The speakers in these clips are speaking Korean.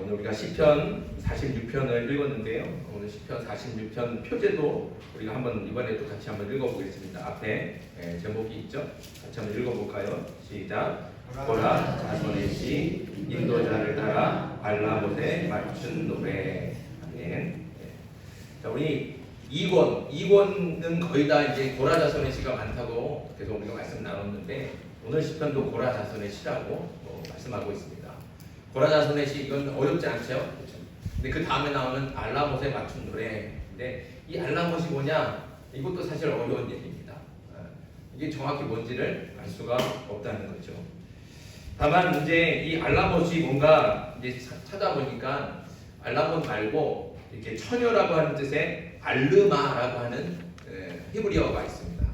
오늘 우리가 시편 46편을 읽었는데요. 오늘 시편 46편 표제도 우리가 한번 이번에도 같이 한번 읽어보겠습니다. 앞에 제목이 있죠. 같이 한번 읽어볼까요? 시작. 고라 자손의 시 인도자를 따라 발라못에 맞춘 노래. 아멘. 자, 우리 2권은 거의 다 이제 고라 자손의 시가 많다고 계속 우리가 말씀 나눴는데 오늘 시편도 고라 자손의 시라고 말씀하고 있습니다. 고라 자손의 시 이건 어렵지 않죠? 그렇죠? 근데 그 다음에 나오는 알라못에 맞춘 노래인데 이 알라못이 뭐냐? 이것도 사실 어려운 얘기입니다. 이게 정확히 뭔지를 알 수가 없다는 거죠. 다만 이제 이 알라못이 뭔가 이제 찾아보니까 알라못 말고 이렇게 처녀라고 하는 뜻의 알르마라고 하는 히브리어가 있습니다.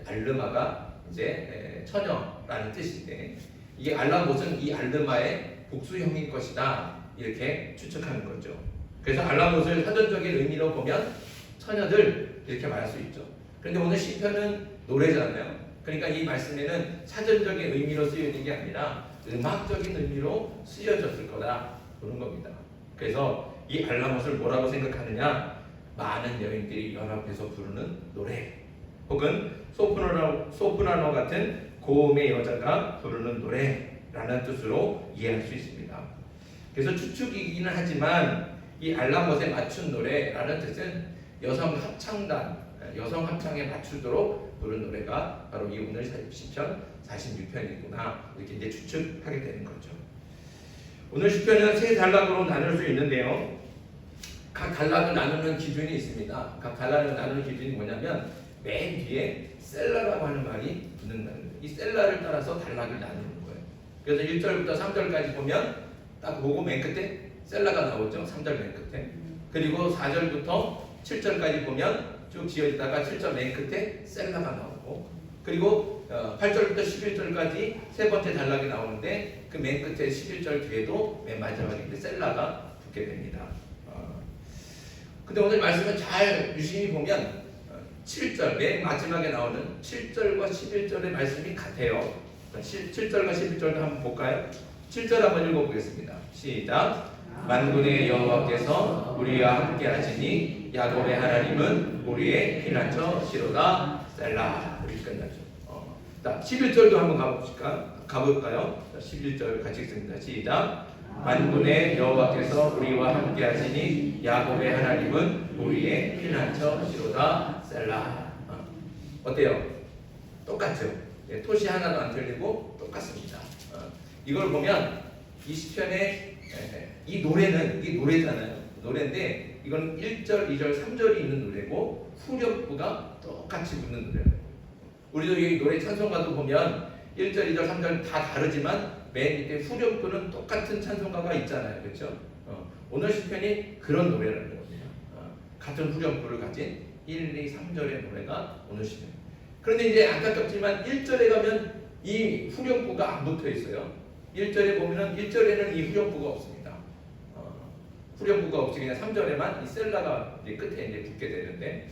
알르마가 이제 처녀라는 뜻인데 이게 알라못은 이 알르마의 복수형일 것이다 이렇게 추측하는 거죠. 그래서 알라못을 사전적인 의미로 보면 처녀들 이렇게 말할 수 있죠. 그런데 오늘 시편은 노래잖아요. 그러니까 이 말씀에는 사전적인 의미로 쓰여진 게 아니라 음악적인 의미로 쓰여졌을 거다 보는 겁니다. 그래서 이 알라못을 뭐라고 생각하느냐? 많은 여인들이 연합해서 부르는 노래, 혹은 소프라노 같은 고음의 여자가 부르는 노래라는 뜻으로 이해할 수 있습니다. 그래서 추측이기는 하지만 이 알라못에 맞춘 노래라는 뜻은 여성 합창에 맞추도록 부른 노래가 바로 이 오늘 시편 46편이구나 이렇게 이제 추측하게 되는 거죠. 오늘 시편은 세 단락으로 나눌 수 있는데요. 각 단락을 나누는 기준이 있습니다. 각 단락을 나누는 기준이 뭐냐면 맨 뒤에 셀라라고 하는 말이 붙는다는 거예요. 이 셀라를 따라서 단락을 나누는 거예요. 그래서 1절부터 3절까지 보면 딱 보고 맨 끝에 셀라가 나오죠. 3절 맨 끝에. 그리고 4절부터 7절까지 보면 쭉 지어지다가 7절 맨 끝에 셀라가 나오고, 그리고 8절부터 11절까지 세 번째 단락이 나오는데 그 맨 끝에 11절 뒤에도 맨 마지막에 셀라가 붙게 됩니다. 근데 오늘 말씀을 잘 유심히 보면 7절 맨 마지막에 나오는 7절과 11절의 말씀이 같아요. 7절과 11절도 한번 볼까요? 7절 한번 읽어보겠습니다. 시작. 만군의 여호와께서 우리와 함께 하시니 야곱의 하나님은 우리의 피난처시로다. 셀라. 이렇게 끝나죠. 자, 11절도 한번 가볼까요? 11절 같이 읽습니다. 시작. 만군의 여호와께서 우리와 함께 하시니 야곱의 하나님은 우리의 피난처시로다. 셀라. 어때요? 똑같죠? 네, 토시 하나도 안 틀리고 똑같습니다. 이걸 보면 이 시편의 이 노래는 이게 노래잖아요. 노래인데 이건 1절, 2절, 3절이 있는 노래고 후렴구가 똑같이 붙는 노래예요. 우리도 이 노래 찬송가도 보면 1절, 2절, 3절 다 다르지만 맨 밑에 후렴구는 똑같은 찬송가가 있잖아요. 그렇죠? 오늘 시편이 그런 노래라는 겁니다. 같은 후렴구를 가진 1, 2, 3절의 노래가 오늘 시편. 그런데 이제 안타깝지만 1절에 가면 이 후렴구가 안 붙어 있어요. 1절에 보면은 1절에는 이 후렴구가 없습니다. 후렴구가 없이 그냥 3절에만 이 셀라가 이제 끝에 이제 붙게 되는데,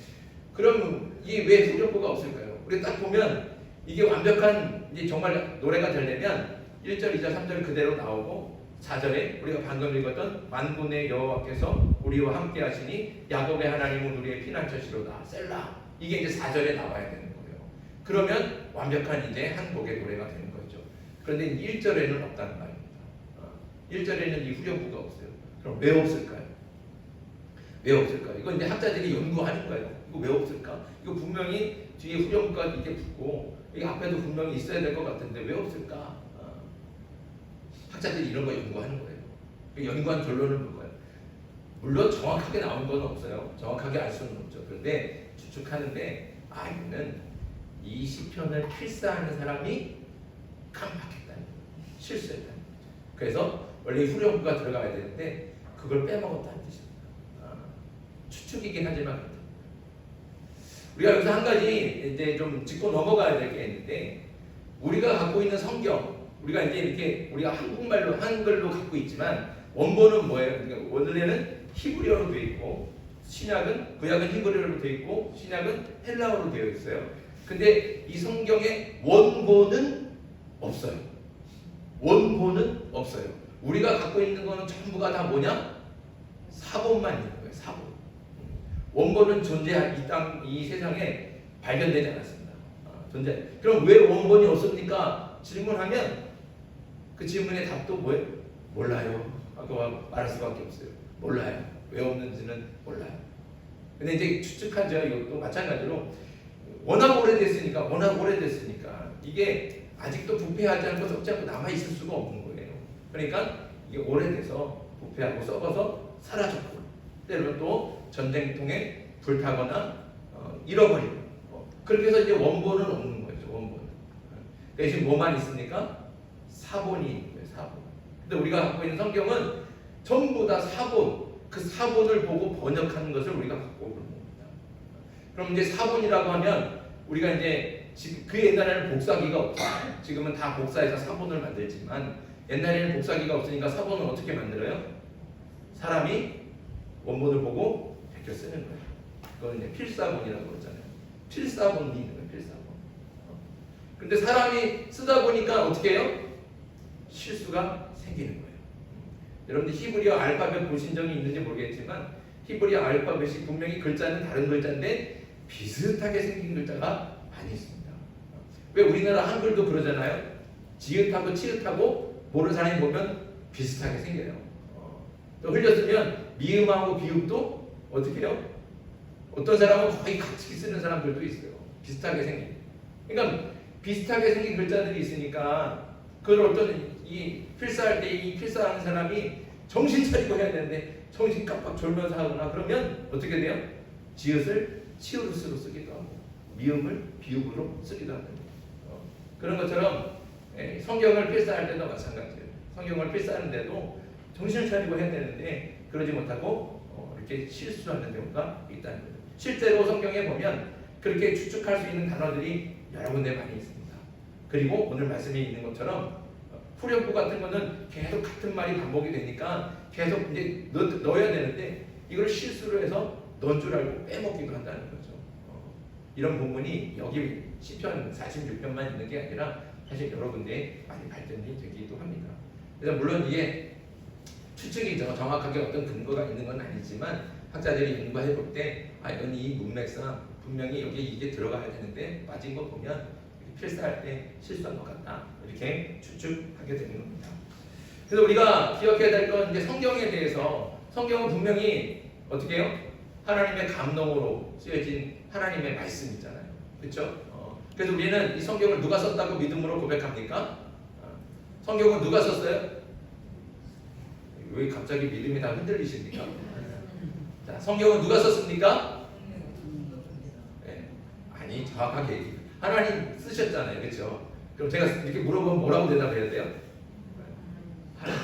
그럼 이게 왜 후렴구가 없을까요? 우리 딱 보면 이게 완벽한 이제 정말 노래가 되려면 1절, 2절, 3절 그대로 나오고 4절에 우리가 방금 읽었던 만군의 여호와께서 우리와 함께 하시니 야곱의 하나님은 우리의 피난처시로다. 셀라. 이게 이제 4절에 나와야 되는 거예요. 그러면 완벽한 이제 한 곡의 노래가 되는 거죠. 그런데 1절에는 없다는 말입니다. 1절에는 이 후렴구가 없어요. 그럼 왜 없을까요? 왜 없을까요? 이건 이제 학자들이 연구하는 거예요. 이거 왜 없을까? 이거 분명히 뒤에 후렴구가 이게 붙고 이 앞에도 분명히 있어야 될 것 같은데 왜 없을까? 학자들이 이런 거 연구하는 거예요. 연구한 결론은 뭘까요? 물론 정확하게 나온 건 없어요. 정확하게 알 수는 없죠. 그런데 추측하는데 이거는 이 시편을 필사하는 사람이 깜빡했다는 거예요. 실수했다는 거죠. 그래서 원래 후렴구가 들어가야 되는데 그걸 빼먹었다는 뜻입니다. 추측이긴 하지만 그렇다. 우리가 여기서 한 가지 이제 좀 짚고 넘어가야 될 게 있는데, 우리가 갖고 있는 성경, 우리가 이제 이렇게 우리가 한국말로 한글로 갖고 있지만 원본은 뭐예요? 그러니까 원래는 히브리어로 되어 있고 구약은 히브리어로 되어 있고 신약은 헬라어로 되어 있어요. 근데 이 성경의 원본은 없어요. 원본은 없어요. 우리가 갖고 있는 거는 전부가 다 뭐냐? 사본만 있는 거예요. 사본. 원본은 이 세상에 발견되지 않았습니다. 존재. 그럼 왜 원본이 없습니까? 질문하면 그 질문의 답도 뭐예요? 몰라요. 아까 말할 수밖에 없어요. 몰라요. 왜 없는지는 몰라요. 근데 이제 추측하죠. 이것도 마찬가지로 워낙 오래됐으니까 이게 아직도 부패하지 않고 썩지 않고 남아 있을 수가 없는 거예요. 그러니까 이게 오래돼서 부패하고 썩어서 사라졌고 때로는 또 전쟁통에 불타거나 잃어버리고 그렇게 해서 이제 원본은 없는 거죠. 원본. 대신 뭐만 있습니까? 사본이 있는 거예요. 사본. 근데 우리가 갖고 있는 성경은 전부 다 사본. 그 사본을 보고 번역하는 것을 우리가 갖고 오는 겁니다. 그럼 이제 사본이라고 하면 우리가 이제 지금 그 옛날에는 복사기가 없어요. 지금은 다 복사해서 사본을 만들지만 옛날에는 복사기가 없으니까 사본을 어떻게 만들어요? 사람이 원본을 보고 베껴 쓰는 거예요. 그건 이제 필사본이라고 그러잖아요. 필사본이 있는 거예요. 필사본. 근데 사람이 쓰다 보니까 어떻게 해요? 실수가 생기는 거예요. 여러분들 히브리어 알파벳 보신 적이 있는지 모르겠지만 히브리어 알파벳이 분명히 글자는 다른 글자인데 비슷하게 생긴 글자가 많이 있습니다. 왜 우리나라 한글도 그러잖아요. 지읒하고 치읒하고 모르는 사람이 보면 비슷하게 생겨요. 또 흘렸으면 미음하고 비읍도 어떻게 해요? 어떤 사람은 거의 같이 쓰는 사람들도 있어요. 비슷하게 생긴. 그러니까 비슷하게 생긴 글자들이 있으니까 그걸 어떤 이 필사할 때 이 필사하는 사람이 정신 차리고 해야 되는데 정신 깜빡 졸면서 하거나 그러면 어떻게 돼요? 지읒을 치읒으로 쓰기도 하고 미음을 비읍으로 쓰기도 합니다. 그런 것처럼 성경을 필사할 때도 마찬가지예요. 성경을 필사하는데도 정신을 차리고 해야 되는데 그러지 못하고 이렇게 실수하는 경우가 있다는 거예요. 실제로 성경에 보면 그렇게 추측할 수 있는 단어들이 여러 군데 많이 있습니다. 그리고 오늘 말씀에 있는 것처럼 후렴구 같은 거는 계속 같은 말이 반복이 되니까 계속 이제 넣어야 되는데 이걸 실수로 해서 넣은 줄 알고 빼먹기도 한다는 거죠. 이런 부분이 여기 시편 46편만 있는 게 아니라 사실 여러 군데 많이 발전이 되기도 합니다. 그래서 물론 이게 추측이죠. 정확하게 어떤 근거가 있는 건 아니지만 학자들이 연구해 볼 때 이건 이 문맥상 분명히 여기 이게 들어가야 되는데 빠진 거 보면 필사할 때 실수한 것 같다. 이렇게 추측하게 되는 겁니다. 그래서 우리가 기억해야 될 건 이제 성경에 대해서 성경은 분명히 어떻게 해요? 하나님의 감동으로 쓰여진 하나님의 말씀이잖아요. 그렇죠? 그래서 우리는 이 성경을 누가 썼다고 믿음으로 고백합니까? 성경은 누가 썼어요? 왜 갑자기 믿음이 다 흔들리십니까? 자, 성경은 누가 썼습니까? 네. 아니 정확하게 얘기해요. 하나님 쓰셨잖아요. 그렇죠? 그럼 제가 이렇게 물어보면 뭐라고 대답해야 돼요? 하나님.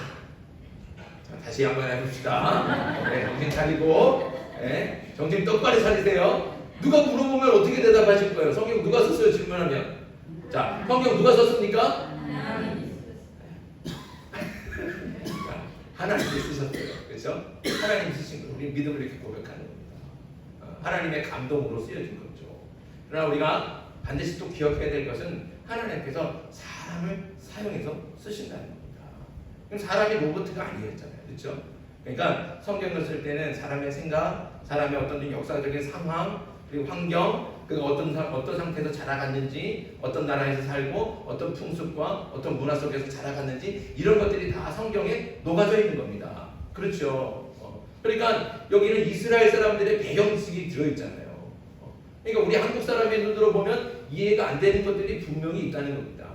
자, 다시 한번 해봅시다. 네, 정신 차리고 네, 정신 똑바로 차리세요. 누가 물어보면 어떻게 대답하실 거예요? 성경 누가 썼어요? 질문하면. 자, 성경 누가 썼습니까? 하나님이 쓰셨어요. 그렇죠? 하나님이 쓰신 거 우리 믿음을 이렇게 고백하는 겁니다. 하나님의 감동으로 쓰여진 거죠. 그러나 우리가 반드시 또 기억해야 될 것은 하나님께서 사람을 사용해서 쓰신다는 겁니다. 그럼 사람이 로봇가 아니었잖아요. 그렇죠? 그러니까 성경을 쓸 때는 사람의 생각, 사람의 어떤 역사적인 상황, 그리고 환경, 그리고 어떤 상태에서 자라갔는지, 어떤 나라에서 살고, 어떤 풍습과 어떤 문화 속에서 자라갔는지 이런 것들이 다 성경에 녹아져 있는 겁니다. 그렇죠? 그러니까 여기는 이스라엘 사람들의 배경식이 들어있잖아요. 그러니까 우리 한국 사람의 눈으로 보면 이해가 안 되는 것들이 분명히 있다는 겁니다.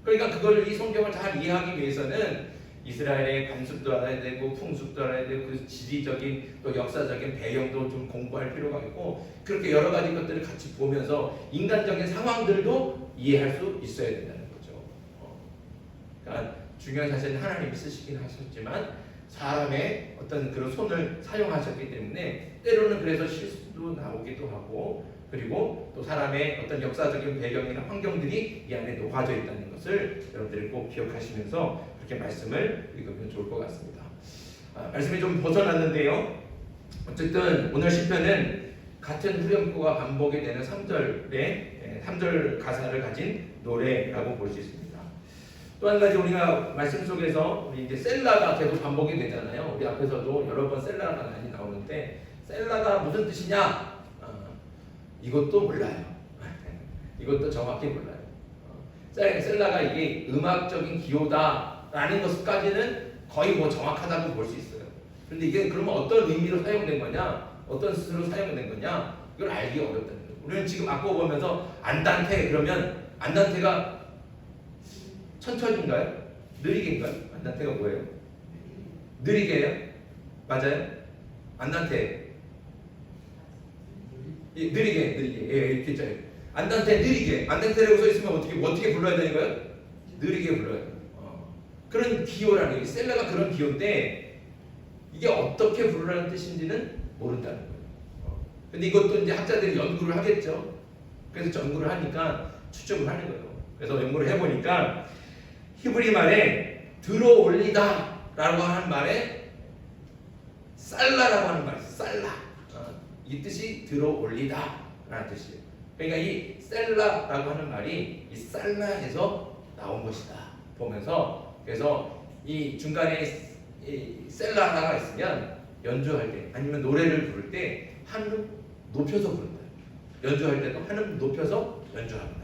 그러니까 그걸 이 성경을 잘 이해하기 위해서는 이스라엘의 관습도 알아야 되고 풍습도 알아야 되고 그 지리적인 또 역사적인 배경도 좀 공부할 필요가 있고 그렇게 여러 가지 것들을 같이 보면서 인간적인 상황들도 이해할 수 있어야 된다는 거죠. 그러니까 중요한 사실은 하나님이 쓰시긴 하셨지만 사람의 어떤 그런 손을 사용하셨기 때문에 때로는 그래서 실수도 나오기도 하고 그리고 또 사람의 어떤 역사적인 배경이나 환경들이 이 안에 녹아져 있다는 것을 여러분들이 꼭 기억하시면서 그렇게 말씀을 읽으면 좋을 것 같습니다. 말씀이 좀 벗어났는데요. 어쨌든 오늘 시편은 같은 후렴구가 반복이 되는 3절 가사를 가진 노래라고 볼 수 있습니다. 또 한 가지 우리가 말씀 속에서 우리 이제 셀라가 계속 반복이 되잖아요. 우리 앞에서도 여러 번 셀라가 많이 나오는데 셀라가 무슨 뜻이냐? 이것도 몰라요. 이것도 정확히 몰라요. 셀라가 이게 음악적인 기호다라는 것까지는 거의 뭐 정확하다고 볼 수 있어요. 그런데 이게 그러면 어떤 의미로 사용된 거냐? 어떤 뜻으로 사용된 거냐? 이걸 알기 어렵다는 거예요. 우리는 지금 악보 보면서 안단테 그러면 안단테가 천천히인가요? 느리게인가요? 안단테가 뭐예요? 느리게예요? 맞아요? 안단테 느리게 예, 이렇게 있잖아요. 안단테 느리게 안단테라고 써 있으면 어떻게 불러야 되는 거예요? 느리게 불러야 돼요. 그런 기호라는 게 셀라가 그런 기호인데 이게 어떻게 부르라는 뜻인지는 모른다는 거예요. 근데 이것도 이제 학자들이 연구를 하겠죠. 그래서 연구를 하니까 추측을 하는 거예요. 그래서 연구를 해보니까 히브리 말에 들어올리다라고 하는 말에 살라라고 하는 말이 있어요. 살라. 이 뜻이 들어올리다라는 뜻이에요. 그러니까 이 셀라라고 하는 말이 이 살라에서 나온 것이다. 보면서 그래서 이 중간에 이 셀라가 있으면 연주할 때 아니면 노래를 부를 때 한음 높여서 부른다. 연주할 때도 한음 높여서 연주합니다.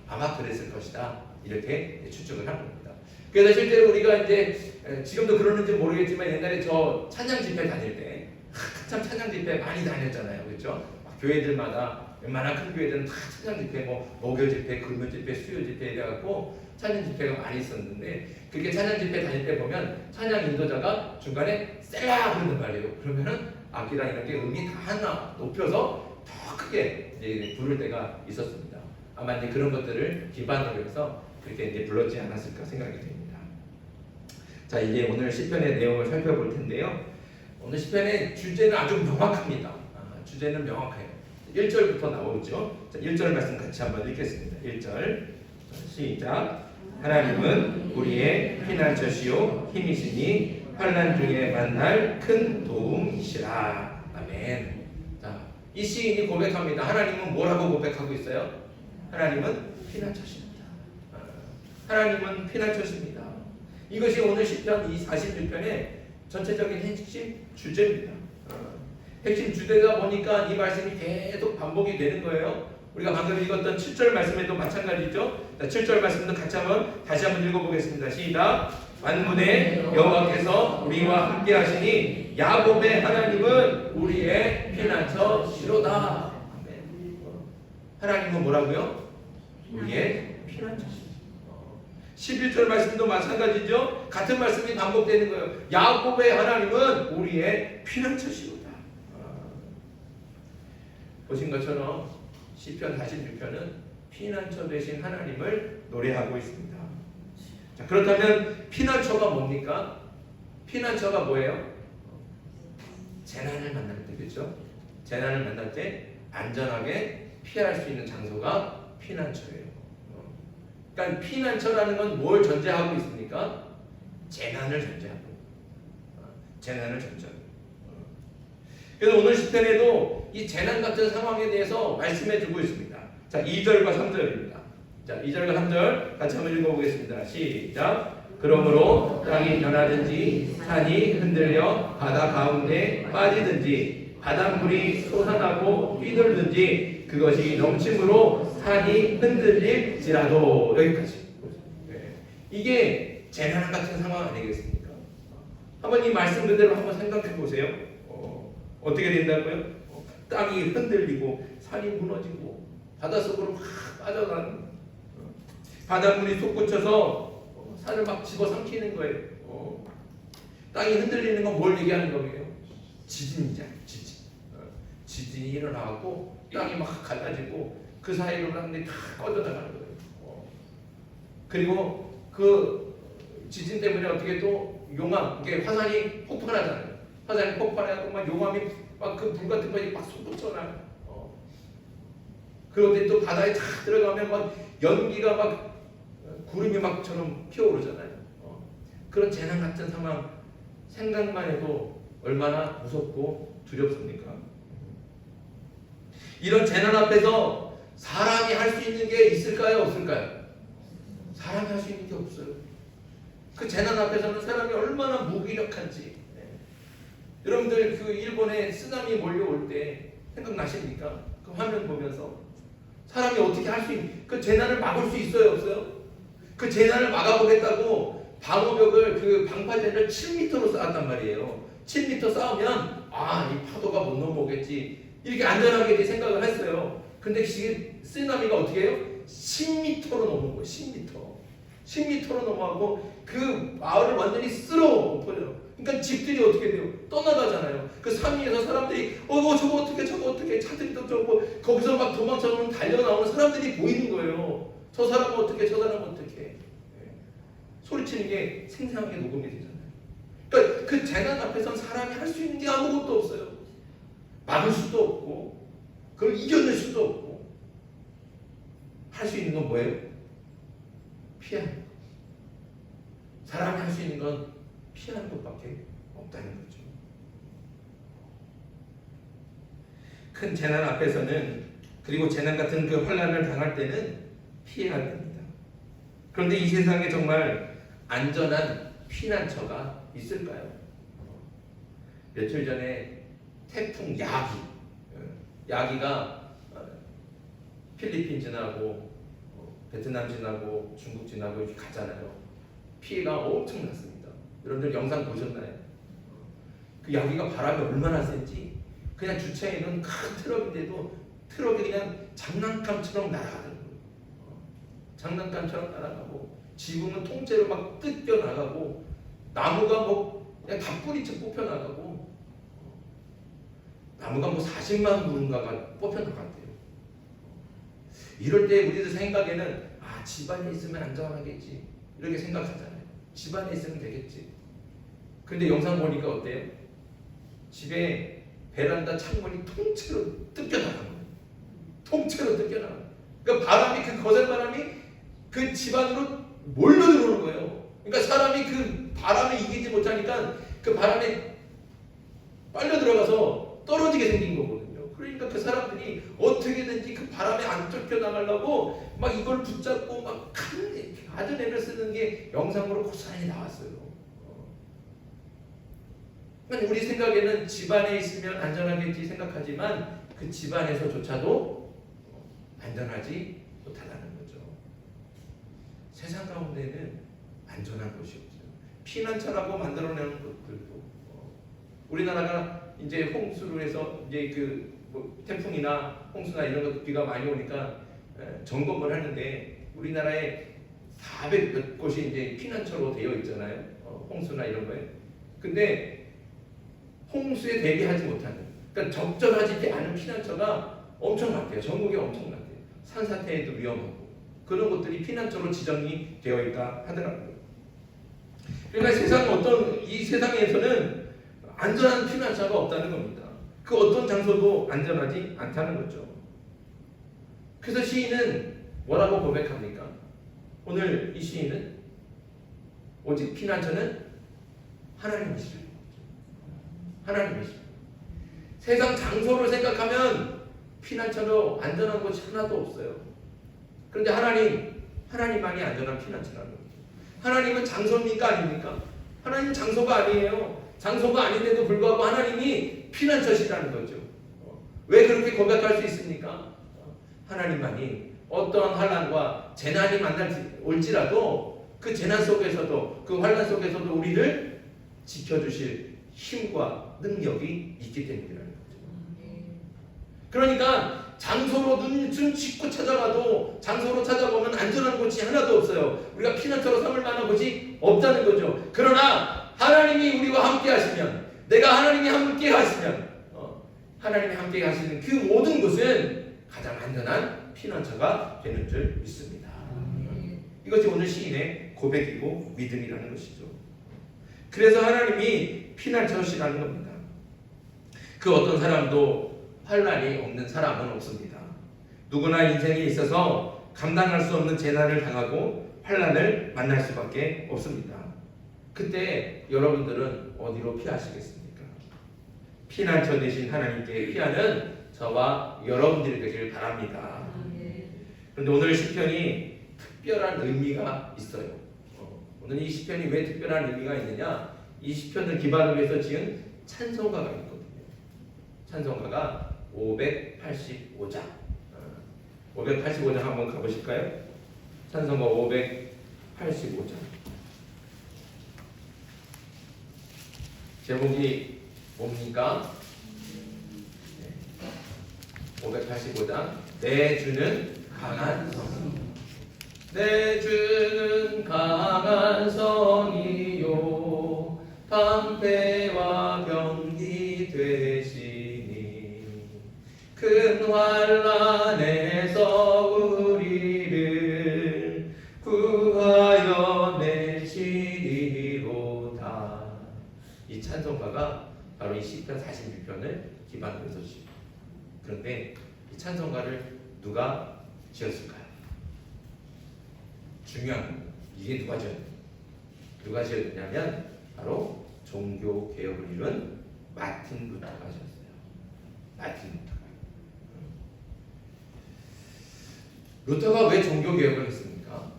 아마 그랬을 것이다. 이렇게 추측을 한 겁니다. 그래서 실제로 우리가 이제 지금도 그러는지 모르겠지만 옛날에 저 찬양 집회 다닐 때 한참 찬양 집회 많이 다녔잖아요. 그렇죠? 교회들마다 웬만한 큰 교회들은 다 찬양 집회, 뭐 목요 집회, 금요 집회, 수요 집회 이래갖고 찬양 집회가 많이 있었는데 그렇게 찬양 집회 다닐 때 보면 찬양 인도자가 중간에 셀라 부르는 말이에요. 그러면은 악기랑 이런 게 음이 다 하나 높여서 더 크게 이제 부를 때가 있었습니다. 아마 이제 그런 것들을 기반으로 해서 그렇게 이제 불렀지 않았을까 생각이 됩니다. 자, 이제 오늘 시편의 내용을 살펴볼 텐데요. 오늘 시편의 주제는 아주 명확합니다. 주제는 명확해요. 1절부터 나오죠. 자, 1절 말씀 같이 한번 읽겠습니다. 1절 시작. 하나님은 우리의 피난처시요 힘이시니 환난 중에 만날 큰 도움이시라. 아멘. 자, 이 시인이 고백합니다. 하나님은 뭐라고 고백하고 있어요? 하나님은 피난처십니다. 하나님은 피난처십니다. 이것이 오늘 시편 46편의 전체적인 핵심 주제입니다. 핵심 주제다 보니까 이 말씀이 계속 반복이 되는 거예요. 우리가 방금 읽었던 7절 말씀에도 마찬가지죠. 자, 7절 말씀도 다시 한번 읽어보겠습니다. 시작. 만군의 여호와께서 우리와 함께 하시니 야곱의 하나님은 우리의 피난처시로다. 아멘. 하나님은 뭐라고요? 우리의 피난처시로다. 11절 말씀도 마찬가지죠. 같은 말씀이 반복되는 거예요. 야곱의 하나님은 우리의 피난처시로다. 보신 것처럼 시편 46편은 피난처 되신 하나님을 노래하고 있습니다. 자, 그렇다면 피난처가 뭡니까? 피난처가 뭐예요? 재난을 만날 때, 그렇죠? 재난을 만날 때 안전하게 피할 수 있는 장소가 피난처예요. 그러니까 피난처라는 건 뭘 전제하고 있습니까? 재난을 전제하고. 재난을 전제하고. 그래서 오늘 시편에도 이 재난 같은 상황에 대해서 말씀해 주고 있습니다. 자, 2절과 3절입니다. 자, 2절과 3절 같이 한번 읽어보겠습니다. 시작. 그러므로 땅이 변하든지 산이 흔들려 바다 가운데 빠지든지 바닷물이 솟아나고 휘둘든지 그것이 넘침으로 산이 흔들릴지라도. 여기까지. 네. 이게 재난 같은 상황 아니겠습니까? 한번 이 말씀 그대로 한번 생각해 보세요. 어떻게 된다고요? 땅이 흔들리고 산이 무너지고 바닷속으로 막 빠져가는, 바닷물이 솟구쳐서 산을 막 집어삼키는 거예요. 땅이 흔들리는 건 뭘 얘기하는 거예요? 지진이잖아요. 지진이 일어나고 땅이 막 갈라지고 그 사이로 땅이 다 꺼져나가는 거예요. 그리고 그 지진 때문에 어떻게 또 용암, 이게 화산이 폭발하잖아요. 화산이 폭발해갖고 막 용암이 막 그 불 같은 것이 막 솟구쳐나요. 그런데 또 바다에 탁 들어가면 막 연기가 막 구름이 막처럼 피어오르잖아요. 그런 재난 같은 상황 생각만 해도 얼마나 무섭고 두렵습니까? 이런 재난 앞에서 사람이 할 수 있는 게 있을까요? 없을까요? 사람이 할 수 있는 게 없어요. 그 재난 앞에서는 사람이 얼마나 무기력한지. 여러분들 그 일본에 쓰나미 몰려올 때 생각나십니까? 그 화면 보면서 사람이 어떻게 할 수 그 재난을 막을 수 있어요, 없어요? 그 재난을 막아보겠다고 방어벽을 그 방파제를 7m로 쌓았단 말이에요. 7m 쌓으면 이 파도가 못 넘어오겠지 이렇게 안전하게 생각을 했어요. 근데 쓰나미가 어떻게 해요? 10m로 넘는 거예요. 10m로 넘어가고 그 마을을 완전히 쓸어 엎어요. 그러니까 집들이 어떻게 돼요? 떠나가잖아요. 그 산 위에서 사람들이 저거 어떻게 차들이 또 저거 거기서 막 도망쳐오는 달려나오는 사람들이 보이는 거예요. 저 사람은 어떻게 소리치는 게 생생하게 녹음이 되잖아요. 그러니까 그 재난 앞에선 사람이 할 수 있는 게 아무것도 없어요. 막을 수도 없고 그걸 이겨낼 수도 없고 할 수 있는 건 뭐예요? 피하는 거. 사람이 할 수 있는 건 피하는 것밖에 없다는 거죠. 큰 재난 앞에서는 그리고 재난 같은 그 환난을 당할 때는 피해야 됩니다. 그런데 이 세상에 정말 안전한 피난처가 있을까요? 며칠 전에 태풍 야기가 필리핀 지나고 베트남 지나고 중국 지나고 이렇게 가잖아요. 피해가 엄청났습니다. 여러분들 영상 보셨나요? 그 야기가 바람이 얼마나 센지 그냥 주차해 있는 큰 트럭인데도 트럭이 그냥 장난감처럼 날아가더라고요. 장난감처럼 날아가고 지붕은 통째로 막 뜯겨 나가고 나무가 그냥 다 뿌리채 뽑혀 나가고 나무가 40만 그루인가가 뽑혀 나갔대요. 이럴 때 우리들 생각에는 집안에 있으면 안전하겠지 이렇게 생각하잖아요. 집안에 있으면 되겠지. 근데 영상 보니까 어때요? 집에 베란다 창문이 통째로 뜯겨나가는 거예요. 통째로 뜯겨나가는 거예요. 그러니까 그 거센 바람이 그 집 안으로 몰려 들어오는 거예요. 그러니까 사람이 그 바람에 이기지 못하니까 그 바람에 빨려 들어가서 떨어지게 생긴 거거든요. 그러니까 그 사람들이 어떻게든지 그 바람에 안 쫓겨나가려고 막 이걸 붙잡고 막 아드레를 쓰는 게 영상으로 고스란히 나왔어요. 그러니까 우리 생각에는 집안에 있으면 안전하겠지 생각하지만 그 집안에서조차도 안전하지 못하다는 거죠. 세상 가운데는 안전한 곳이 없어요. 피난처라고 만들어내는 것들도 우리나라가 이제 홍수로 해서 이제 태풍이나 홍수나 이런 것 비가 많이 오니까 점검을 하는데 우리나라에 400몇 곳이 이제 피난처로 되어 있잖아요. 홍수나 이런 거에. 근데 홍수에 대비하지 못하는, 그러니까 적절하지 않은 피난처가 엄청 많대요. 전국에 엄청 많대요. 산사태에도 위험하고 그런 것들이 피난처로 지정이 되어 있다 하더라고요. 그러니까 이 세상에서는 안전한 피난처가 없다는 겁니다. 그 어떤 장소도 안전하지 않다는 거죠. 그래서 시인은 뭐라고 고백합니까? 오늘 이 시인은 오직 피난처는 하나님이시죠. 하나님이시죠. 세상 장소를 생각하면 피난처로 안전한 곳이 하나도 없어요. 그런데 하나님만이 안전한 피난처라는 거죠. 하나님은 장소입니까? 아닙니까? 하나님은 장소가 아니에요. 장소가 아닌데도 불구하고 하나님이 피난처시라는 거죠. 왜 그렇게 고백할 수 있습니까? 하나님만이 어떠한 환난과 재난이 올지라도 그 재난 속에서도 그 환난 속에서도 우리를 지켜주실 힘과 능력이 있기 때문이라는 거죠. 그러니까 장소로 눈 씻고 찾아가도 장소로 찾아보면 안전한 곳이 하나도 없어요. 우리가 피난처로 삼을 만한 곳이 없다는 거죠. 그러나 하나님이 우리와 함께 하시면, 내가 하나님이 함께 하시면, 하나님이 함께 하시는 그 모든 곳은 가장 안전한 피난처가 되는 줄 믿습니다. 이것이 오늘 시인의 고백이고 믿음이라는 것이죠. 그래서 하나님이 피난처시라는 겁니다. 그 어떤 사람도 환난이 없는 사람은 없습니다. 누구나 인생에 있어서 감당할 수 없는 재난을 당하고 환난을 만날 수밖에 없습니다. 그때 여러분들은 어디로 피하시겠습니까? 피난처 되신 하나님께 피하는 저와 여러분들이 되길 바랍니다. 그런데 오늘 시편이 특별한 의미가 있어요. 오늘 이 시편이 왜 특별한 의미가 있느냐? 이 시편을 기반으로 해서 지은 찬송가가 있거든요. 찬송가가 585장. 585장 한번 가보실까요? 찬송가 585장. 제목이 뭡니까? 585장. 내 주는 강한 성. 내 주는 강한 성이요 방패와 병기 되시니 큰 환난에서 우리를 구하여 내시리로다. 이 찬송가가 바로 이 시편 46편을 기반으로 해서 지은. 그런데 이 찬송가를 누가 지었을까요? 중요한 겁니다. 이게 누가 지었냐면 바로 종교 개혁을 이룬 마틴 루터가 지었어요. 마틴 루터가 왜 종교 개혁을 했습니까?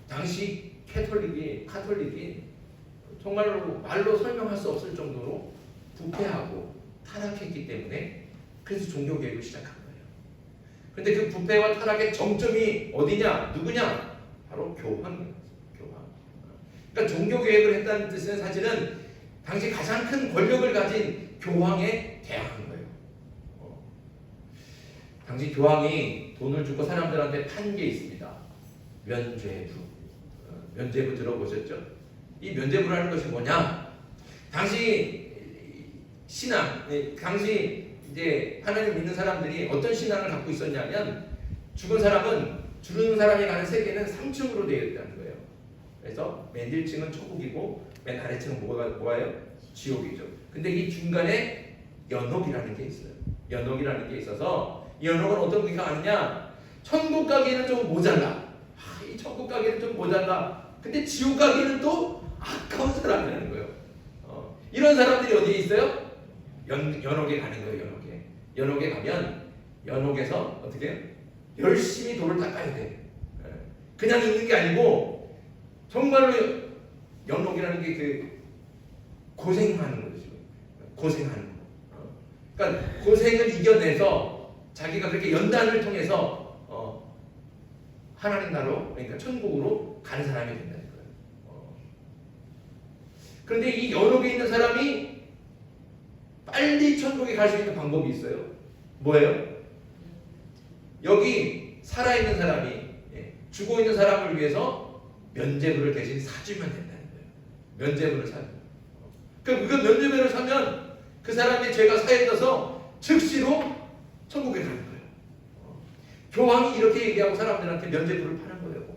당시 카톨릭이 정말로 말로 설명할 수 없을 정도로 부패하고 타락했기 때문에 그래서 종교 개혁을 시작한 거예요. 그런데 그 부패와 타락의 정점이 어디냐? 누구냐? 바로 교황이에요. 교황. 그러니까 종교 개혁을 했다는 뜻은 사실은 당시 가장 큰 권력을 가진 교황에 대항한 거예요. 당시 교황이 돈을 주고 사람들한테 판 게 있습니다. 면죄부. 면죄부 들어보셨죠? 이 면죄부라는 것이 뭐냐? 당시 신앙, 당시 이제 하나님 믿는 사람들이 어떤 신앙을 갖고 있었냐면 죽은 사람이 가는 세계는 3층으로 되어 있다는 거예요. 그래서 맨 1층은 천국이고 맨 아래층은 뭐예요? 지옥이죠. 근데 이 중간에 연옥이라는 게 있어요. 연옥이라는 게 있어서 이 연옥은 어떤 의미가 아니냐? 천국 가기에는 좀 모자라. 이 천국 가기에는 좀 모자라. 근데 지옥 가기에는 또 아까운 사람이라는 거예요. 이런 사람들이 어디에 있어요? 연옥에 가는 거예요. 연옥에 가면 연옥에서 어떻게 해요? 열심히 돌을 닦아야 돼. 그냥 있는 게 아니고 정말로 연옥이라는 게 그 고생하는 거죠. 고생하는 거. 그러니까 고생을 이겨내서 자기가 그렇게 연단을 통해서 하나님 나라로, 그러니까 천국으로 가는 사람이 된다는 거예요. 그런데 이 연옥에 있는 사람이 빨리 천국에 갈 수 있는 방법이 있어요. 뭐예요? 여기 살아있는 사람이 죽어 있는 사람을 위해서 면죄부를 대신 사주면 된다는 거예요. 면죄부를 사주. 그럼 그 면죄부를 사면 그 사람의 죄가 사해져서 즉시로 천국에 가는 거예요. 교황이 이렇게 얘기하고 사람들한테 면죄부를 파는 거예요.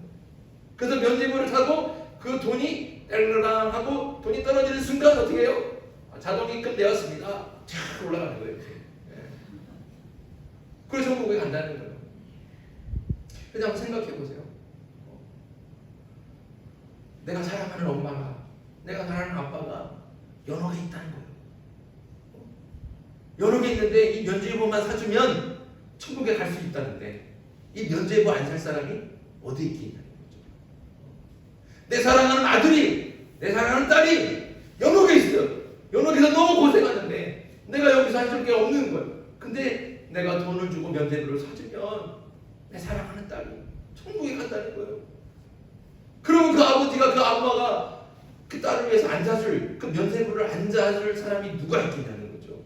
그래서 면죄부를 사고 그 돈이 땡르랑 하고 돈이 떨어지는 순간 어떻게 해요? 자동 입금되었습니다. 쫙 올라가는 거예요. 그래서 천국에 간다는 거예요. 그래서 한번 생각해 보세요. 내가 사랑하는 엄마가, 내가 사랑하는 아빠가 연옥에 있다는 거예요. 연옥에 있는데 이 면죄부만 사주면 천국에 갈 수 있다는데 이 면죄부 안 살 사람이 어디 있겠냐는 거죠. 내 사랑하는 아들이, 내 사랑하는 딸이 연옥에 있어요. 연옥에서 너무 고생하는데 내가 여기서 해줄 게 없는 거예요. 근데 내가 돈을 주고 면죄부를 사주면 내 사랑하는 딸이 천국에 간다는 거예요. 그러면 그 아버지가, 그 아빠가 그 딸을 위해서 앉아줄, 그 면죄부를 앉아줄 사람이 누가 있겠냐는 거죠.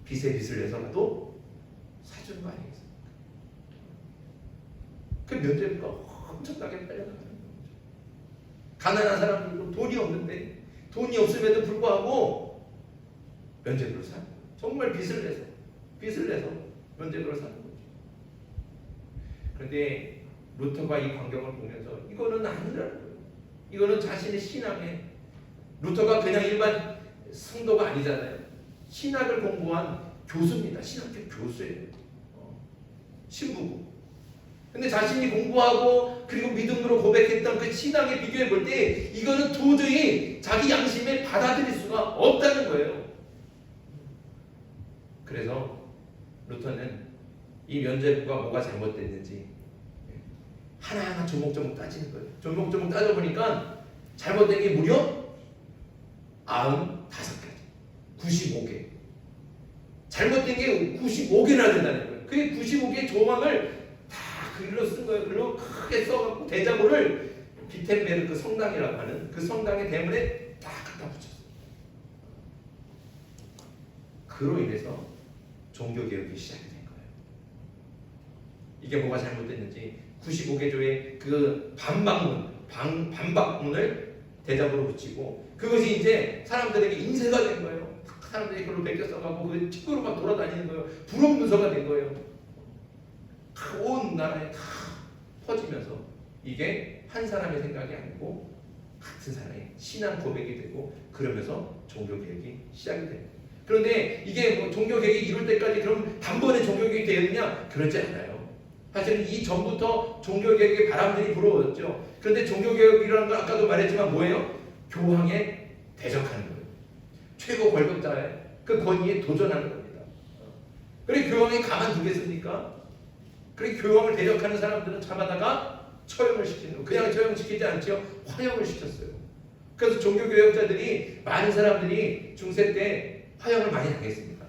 빚에 빚을 내서라도 사주는 거 아니겠습니까? 그 면죄부가 엄청나게 빨려가는 거죠. 가난한 사람들도 돈이 없는데, 돈이 없음에도 불구하고 면죄부를 사는 거예요. 정말 빚을 내서 면죄부를 사는 거죠. 그런데 루터가 이 광경을 보면서 이거는 아니라는 거예요. 이거는 자신의 신앙에, 루터가 그냥 일반 성도가 아니잖아요. 신학을 공부한 교수입니다. 신학교 교수예요. 신부고. 근데 자신이 공부하고 그리고 믿음으로 고백했던 그 신앙에 비교해 볼 때 이거는 도저히 자기 양심에 받아들일 수가 없다는 거예요. 그래서 루터는 이 면죄부가 뭐가 잘못됐는지 하나하나 조목조목 따지는 거예요. 조목조목 따져보니까 잘못된 게 무려 95가지, 95개. 잘못된 게 95개나 된다는 거예요. 그게 95개의 조항을 다 글로 쓴 거예요. 글로 크게 써갖고 대자보를 비텐베르크 성당이라고 하는 그 성당의 대문에 딱 갖다 붙였어요. 그로 인해서 종교개혁이 시작이 된 거예요. 이게 뭐가 잘못됐는지 95개 조의 그 반박문을 대자보로 붙이고 그것이 이제 사람들에게 인쇄가 된 거예요. 사람들이 그걸로 베껴 써가고 그 책으로 막 돌아다니는 거예요. 불온 문서가 된 거예요. 온 나라에 다 퍼지면서 이게 한 사람의 생각이 아니고 같은 사람의 신앙 고백이 되고 그러면서 종교개혁이 시작이 돼요. 그런데 이게 뭐 종교개혁이 이룰 때까지 그럼 단번에 종교개혁이 되느냐? 그렇지 않아요. 사실은 이 전부터 종교개혁의 바람들이 불어왔죠. 그런데 종교개혁이라는 건 아까도 말했지만 뭐예요? 교황에 대적하는 거예요. 최고 권력자의 그 권위에 도전하는 겁니다. 그래 교황이 가만두겠습니까? 그래 교황을 대적하는 사람들은 잡아다가 처형을 시키는 거예요. 그냥 처형시키지 않죠. 화형을 시켰어요. 그래서 종교개혁자들이 많은 사람들이 중세 때 화형을 많이 당했습니다.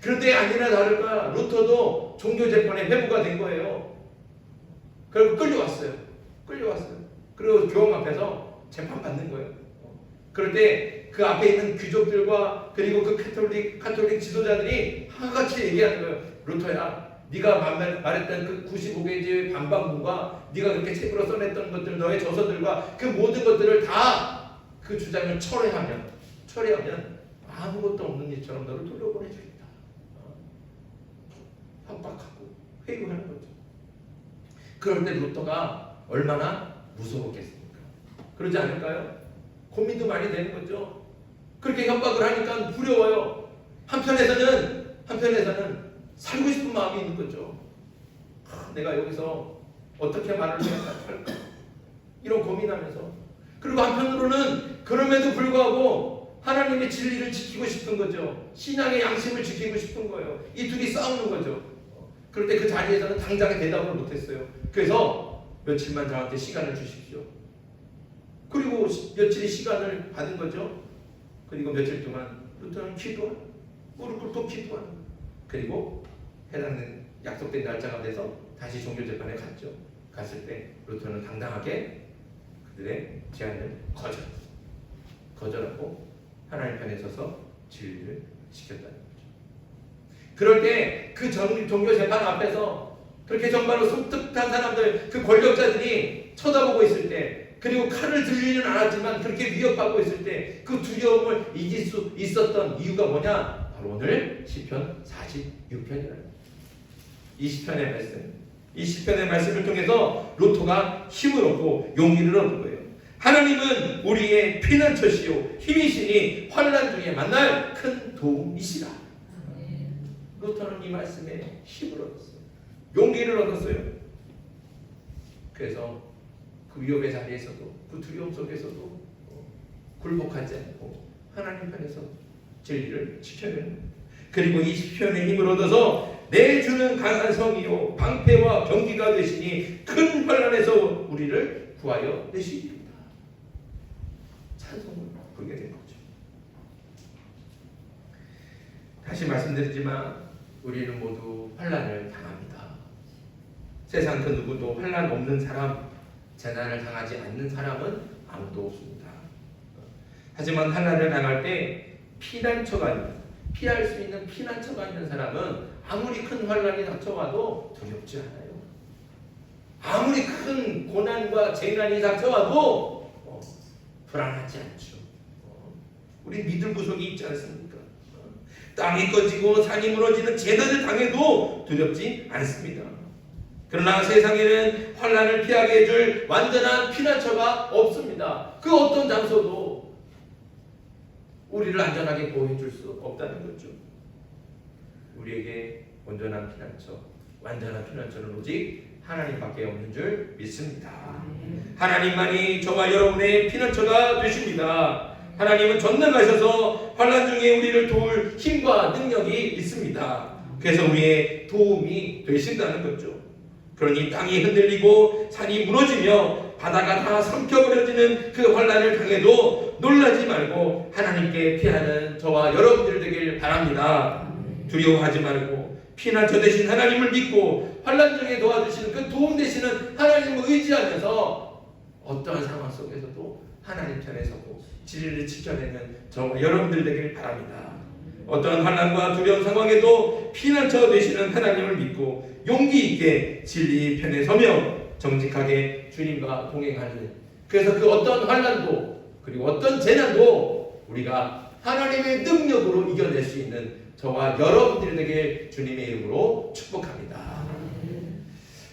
그런데 아니나 다를까 루터도 종교재판에 회부가 된 거예요. 그리고 끌려왔어요. 그리고 교황 앞에서 재판받는 거예요. 그럴 때 그 앞에 있는 귀족들과 그리고 그 카톨릭 지도자들이 하나같이 얘기하는 거예요. 루터야, 네가 말했던 그 95개의 반박문과 네가 그렇게 책으로 써냈던 것들, 너의 저서들과 그 모든 것들을 다 그 주장을 철회하면 아무것도 없는 일처럼 너를 돌려보내주겠다. 협박하고 회유하는 거죠. 그럴 때 루터가 얼마나 무서웠겠습니까? 그러지 않을까요? 고민도 많이 되는 거죠. 그렇게 협박을 하니까 두려워요. 한편에서는 살고 싶은 마음이 있는 거죠. 내가 여기서 어떻게 말을 해야 할까? 이런 고민하면서. 그리고 한편으로는 그럼에도 불구하고 하나님의 진리를 지키고 싶은 거죠. 신앙의 양심을 지키고 싶은 거예요. 이 둘이 싸우는 거죠. 그럴 때 그 자리에서는 당장에 대답을 못했어요. 그래서 며칠만 저한테 시간을 주십시오. 그리고 며칠의 시간을 받은 거죠. 그리고 며칠 동안 루터는 기도하고 무릎 꿇고 기도하고 그리고 해당된 약속된 날짜가 돼서 다시 종교재판에 갔죠. 갔을 때 루터는 당당하게 그들의 제안을 거절하고 하나님 편에 서서 진리를 지켰다는 거죠. 그럴 때 그 종교재판 앞에서 그렇게 정말로 섬뜩한 사람들, 그 권력자들이 쳐다보고 있을 때 그리고 칼을 들지는 않았지만 그렇게 위협하고 있을 때 그 두려움을 이길 수 있었던 이유가 뭐냐? 바로 오늘 시편 46편이라는 이 시편의 말씀을 통해서 루터가 힘을 얻고 용기를 얻은 거예요. 하나님은 우리의 피난처시요 힘이시니 환난 중에 만날 큰 도움이시라. 루터는 이 말씀에 힘을 얻었어요. 용기를 얻었어요. 그래서 그 위협의 자리에서도 그 두려움 속에서도 굴복하지 않고 하나님 편에서 진리를 지켜내는 그리고 이 시편의 힘을 얻어서 내 주는 강한 성이요 방패와 경기가 되시니 큰 환난에서 우리를 구하여 내시리이다. 찬송을 부르게 된 거죠. 다시 말씀드리지만 우리는 모두 환난을 당합니다. 세상 그 누구도 환난 없는 사람, 재난을 당하지 않는 사람은 아무도 없습니다. 하지만 환난을 당할 때 피할 수 있는 피난처가 있는 사람은 아무리 큰 환난이 닥쳐와도 두렵지 않아요. 아무리 큰 고난과 재난이 닥쳐와도 불안하지 않죠. 우리 믿음 구석이 있지 않습니까? 땅이 꺼지고 산이 무너지는 재난을 당해도 두렵지 않습니다. 그러나 세상에는 환난을 피하게 해줄 완전한 피난처가 없습니다. 그 어떤 장소도 우리를 안전하게 보호해줄 수 없다는 거죠. 우리에게 완전한 피난처는 오직 하나님밖에 없는 줄 믿습니다. 하나님만이 저와 여러분의 피난처가 되십니다. 하나님은 전능하셔서 환난 중에 우리를 도울 힘과 능력이 있습니다. 그래서 우리의 도움이 되신다는 거죠. 그러니 땅이 흔들리고 산이 무너지며 바다가 다 삼켜버려지는 그 환난을 당해도 놀라지 말고 하나님께 피하는 저와 여러분들 되길 바랍니다. 두려워하지 말고 피난처 되신 하나님을 믿고 환난 중에 도와주시는 그 도움 되시는 하나님을 의지하면서 어떠한 상황 속에서도 하나님 편에 서고 진리를 지켜내는 저와 여러분들 되길 바랍니다. 어떠한 환난과 두려운 상황에도 피난처 되시는 하나님을 믿고 용기 있게 진리 편에 서며 정직하게 주님과 동행하는, 그래서 그 어떤 환난도 그리고 어떤 재난도 우리가 하나님의 능력으로 이겨낼 수 있는 저와 여러분들에게 주님의 이름으로 축복합니다.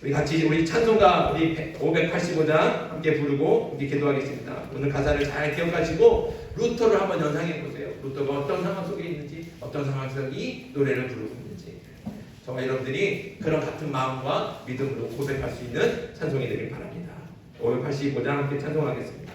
우리 같이 우리 찬송가 우리 585장 함께 부르고 함께 기도하겠습니다. 오늘 가사를 잘 기억하시고 루터를 한번 연상해 보세요. 루터가 어떤 상황 속에 있는지, 어떤 상황 속에 이 노래를 부르고 있는지, 저와 여러분들이 그런 같은 마음과 믿음으로 고백할 수 있는 찬송이 되길 바랍니다. 585장 함께 찬송하겠습니다.